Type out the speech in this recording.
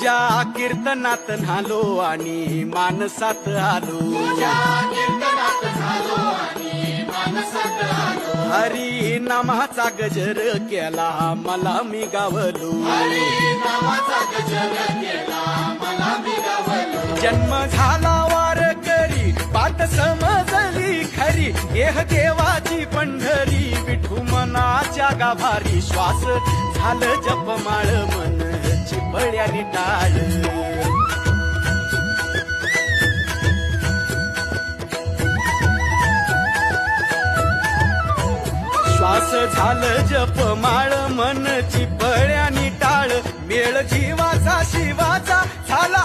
तुझ्या कीर्तनात न्हालो आणि मानसात आलो. हरी नामाचा गजर केला मला मी गावलो. जन्म झाला वारकरी पाठ समजली खरी. देह देवाची पंढरी विठू मनाच्या गाभारी. श्वास झालं जपमाळ मन चिपळ्याने टाळ. श्वास झालं जपमाळ मन चिपळ्याने टाळ. मेळ जीवाचा शिवाचा झाला